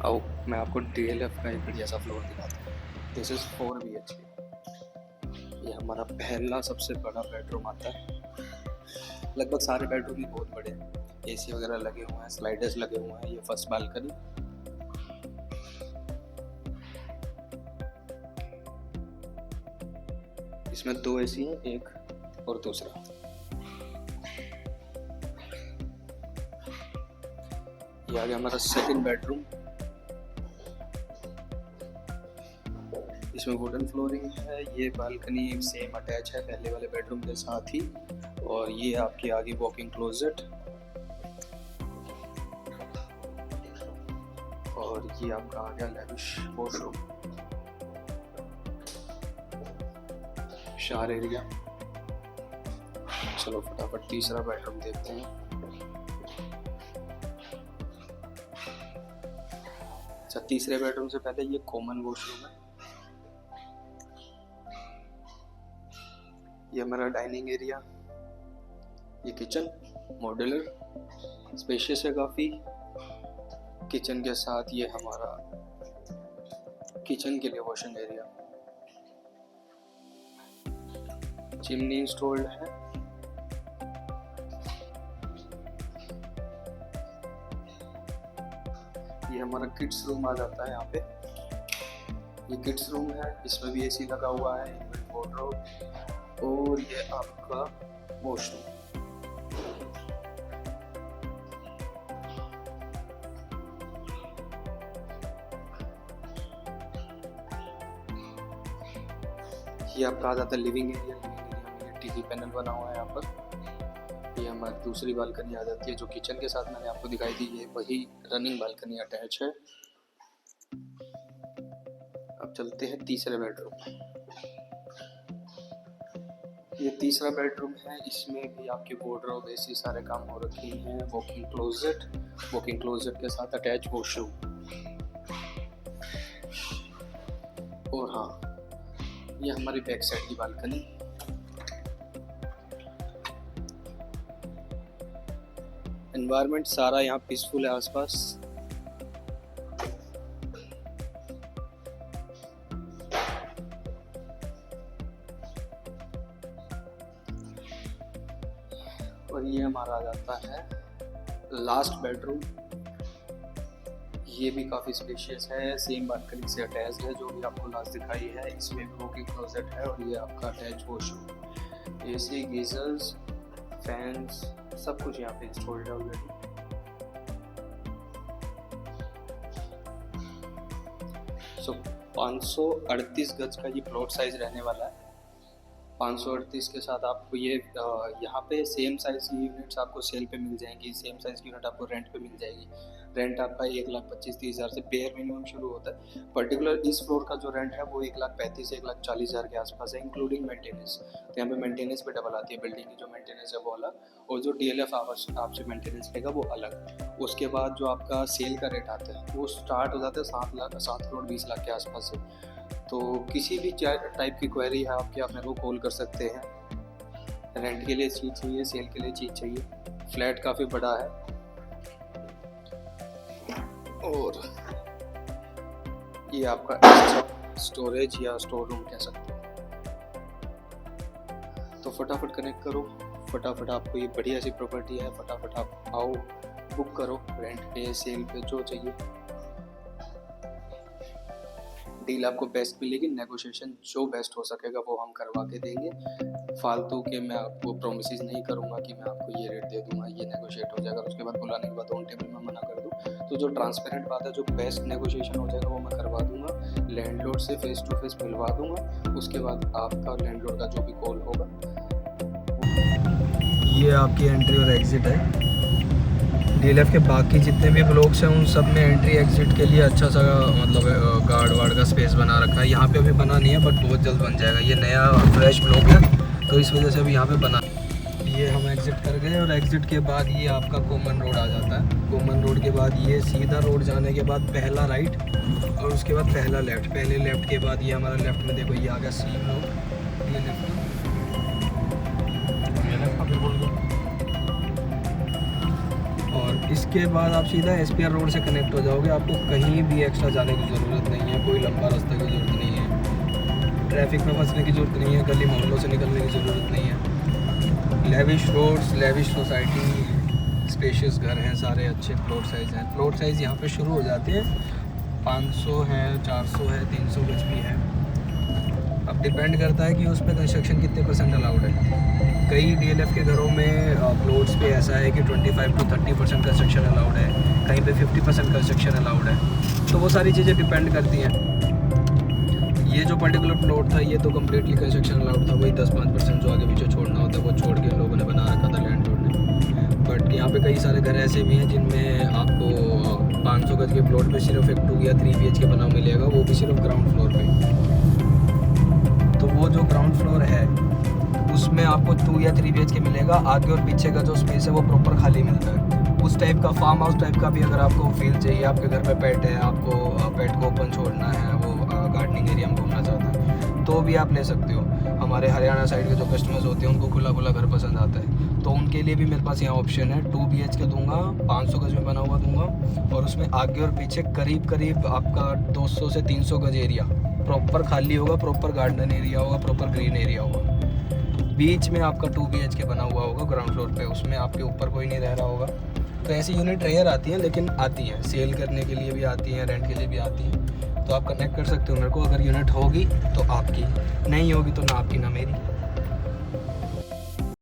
आओ मैं आपको DLF का एक बढ़िया सा फ्लोर दिखाता हूँ। This is 4 BHK। ये हमारा पहला सबसे बड़ा बेडरूम आता है। लगभग सारे बेडरूम ही बहुत बड़े हैं, AC वगैरह लगे हुए हैं, स्लाइडर्स लगे हुए हैं। ये फर्स्ट बालकनी, इसमें 2 AC हैं, एक और दूसरा। ये आ गया हमारा सेकंड बेडरूम। इसमें वुडन फ्लोरिंग है। ये बालकनी सेम अटैच है पहले वाले बेडरूम के साथ ही। और ये आपके आगे वॉकिंग क्लोजेट, और ये आपका आ गया लैविश वॉशरूम, शावर एरिया। चलो फटाफट तीसरा बेडरूम देखते हैं। अच्छा, तीसरे बेडरूम से पहले ये कॉमन वॉशरूम है। ये हमारा डाइनिंग एरिया, ये किचन मॉड्यूलर स्पेशियस है काफ़ी। किचन के साथ ये हमारा किचन के लिए वॉशिंग एरिया, चिमनी इंस्टॉल्ड है। ये हमारा किड्स रूम आ जाता है यहाँ पे। ये किड्स रूम है, इसमें भी AC लगा हुआ है, इनबिल्ट वार्डरोब, और ये आपका वॉशरूम। ये आपका आ जाता है लिविंग एरिया। लिविंग एरिया में ये TV पैनल बना हुआ है यहाँ पर। ये हमारी दूसरी बालकनी आ जाती है, जो किचन के साथ मैंने आपको दिखाई दी। ये वही रनिंग बालकनी अटैच है। अब चलते हैं तीसरे बेडरूम। ये तीसरा बेडरूम है, इसमें भी आपके वार्डरोब AC सारे काम हो रखे हैं। वॉकिंग क्लोजेट के साथ अटैच वॉशरूम। और हाँ, ये हमारी बैक साइड की बालकनी। एनवायरनमेंट सारा यहाँ पीसफुल है आसपास। और ये हमारा आ जाता है लास्ट बेडरूम। ये भी काफ़ी स्पेशियस है, सेम बालकनी से अटैच्ड है जो भी आपको लास्ट दिखाई है। इसमें भी वॉकिंग क्लोजेट है, और ये आपका attach washroom. AC, geysers, fans, सब कुछ यहाँ पे इंस्टॉल्ड है ऑलरेडी। सो 538 गज का ये प्लॉट साइज रहने वाला है। 538 के साथ आपको ये यहाँ पे सेम साइज़ की यूनिट्स आपको सेल पे मिल जाएंगी। सेम साइज़ की यूनिट आपको रेंट पे मिल जाएगी। रेंट आपका 1,25,30,000 से बेयर मिनिमम शुरू होता है। पर्टिकुलर इस फ्लोर का जो रेंट है वो 1,35,000 से 1,40,000 के आसपास है, इंक्लूडिंग मेंटेनेंस। तो यहाँ पे मेंटेनेंस पे डबल आती है। बिल्डिंग की जो मेंटेनेंस है वो अलग, और जो DLF आपसे मेंटेनेंस लेगा वो अलग। उसके बाद जो आपका सेल का रेट आता है वो स्टार्ट हो जाता है 7 करोड़ 20 लाख के आसपास से। तो किसी भी टाइप की क्वेरी है आपकी, आप मेरे को कॉल कर सकते हैं। रेंट के लिए चीज़ चाहिए, सेल के लिए चीज़ चाहिए। फ्लैट काफ़ी बड़ा है, और ये आपका स्टोरेज या स्टोर रूम कह सकते हैं। तो फटाफट कनेक्ट करो, फटाफट आपको ये बढ़िया सी प्रॉपर्टी है। फटाफट आप आओ, बुक करो, रेंट पे सेल पे जो चाहिए। डील आपको बेस्ट मिलेगी। नेगोशिएशन जो बेस्ट हो सकेगा वो हम करवा के देंगे। फालतू के मैं आपको प्रोमिसेस नहीं करूंगा कि मैं आपको ये रेट दे दूंगा, ये नेगोशिएट हो जाएगा, उसके बाद बुलाने के बाद ऑन टेबल में मना कर दूं। तो जो ट्रांसपेरेंट बात है, जो बेस्ट नेगोशिएशन हो जाएगा वो मैं करवा दूंगा। लैंडलॉर्ड से फेस टू फेस मिलवा दूंगा। उसके बाद आपका और लैंडलॉर्ड का जो भी कॉल होगा। ये आपकी एंट्री और एग्ज़िट है। DLF के बाकी जितने भी ब्लॉक्स हैं उन सब में एंट्री एग्ज़िट के लिए अच्छा सा मतलब गार्ड वार्ड का स्पेस बना रखा है। यहाँ पे अभी बना नहीं है, बट बहुत जल्द बन जाएगा। ये नया फ्रेश ब्लॉक है, तो इस वजह से अभी यहाँ पे बना। ये हम एग्ज़िट कर गए, और एग्ज़िट के बाद ये आपका कॉमन रोड आ जाता है। कॉमन रोड के बाद ये सीधा रोड जाने के बाद पहला राइट, और उसके बाद पहला लेफ़्ट। पहले लेफ़्ट के बाद ये हमारा लेफ़्ट में देखो ये आ गया C ब्लॉक। ये लेफ़्ट का बिल्कुल, और इसके बाद आप सीधा SPR रोड से कनेक्ट हो जाओगे, आपको कहीं भी एक्स्ट्रा जाने की ज़रूरत नहीं है, कोई लंबा रास्ते की ज़रूरत नहीं है, ट्रैफिक में फंसने की ज़रूरत नहीं है, गली मोहल्लों से निकलने की ज़रूरत नहीं है। Lavish roads, lavish society, spacious घर हैं, सारे अच्छे प्लॉट साइज़ हैं। प्लॉट साइज़ यहाँ पे शुरू हो जाते हैं 500 है, 400 है, 300 गज भी है। अब डिपेंड करता है कि उस पर कंस्ट्रक्शन कितने % अलाउड है। कई DLF के घरों में प्लॉट्स पे ऐसा है कि 25 to 30% कंस्ट्रक्शन अलाउड है, कहीं पे 50% कंस्ट्रक्शन अलाउड है, तो वो सारी चीज़ें डिपेंड करती हैं। ये जो पर्टिकुलर प्लॉट था ये तो कम्प्लीटली कंस्ट्रक्शन अलाउड था, वही 10-5% जो आगे पीछे छोड़ना होता है वो छोड़ के लोगों ने बना रखा था लैंड लॉर्ड ने। बट यहाँ पे कई सारे घर ऐसे भी हैं जिनमें आपको 500 गज के प्लॉट पे सिर्फ एक 2 या 3 BHK बना मिलेगा, वो भी सिर्फ ग्राउंड फ्लोर पे। तो वो जो ग्राउंड फ्लोर है उसमें आपको 2 या 3 BHK मिलेगा, आगे और पीछे का जो स्पेस है वो प्रॉपर खाली मिलता है। उस टाइप का फार्म हाउस टाइप का भी अगर आपको फील चाहिए, आपके घर पे पेट है, आपको पेट को ओपन छोड़ना है, वो गार्डनिंग एरिया में घूमना चाहता है, तो भी आप ले सकते हो। हमारे हरियाणा साइड के जो कस्टमर्स होते हैं उनको खुला खुला घर पसंद आता है, तो उनके लिए भी मेरे पास यहाँ ऑप्शन है। 2 BHK दूंगा, 500 गज में बना हुआ दूंगा, और उसमें आगे और पीछे करीब करीब आपका 200 से 300 गज एरिया प्रॉपर खाली होगा, प्रॉपर गार्डन एरिया होगा, प्रॉपर ग्रीन एरिया होगा। बीच में आपका 2 BHK बना हुआ होगा ग्राउंड फ्लोर पे, उसमें आपके ऊपर कोई नहीं रह रहा होगा। तो ऐसी यूनिट रेयर आती हैं, लेकिन आती हैं, सेल करने के लिए भी आती हैं, रेंट के लिए भी आती हैं। तो आप कनेक्ट कर सकते हो मेरे को, अगर यूनिट होगी तो आपकी, नहीं होगी तो ना आपकी ना मेरी।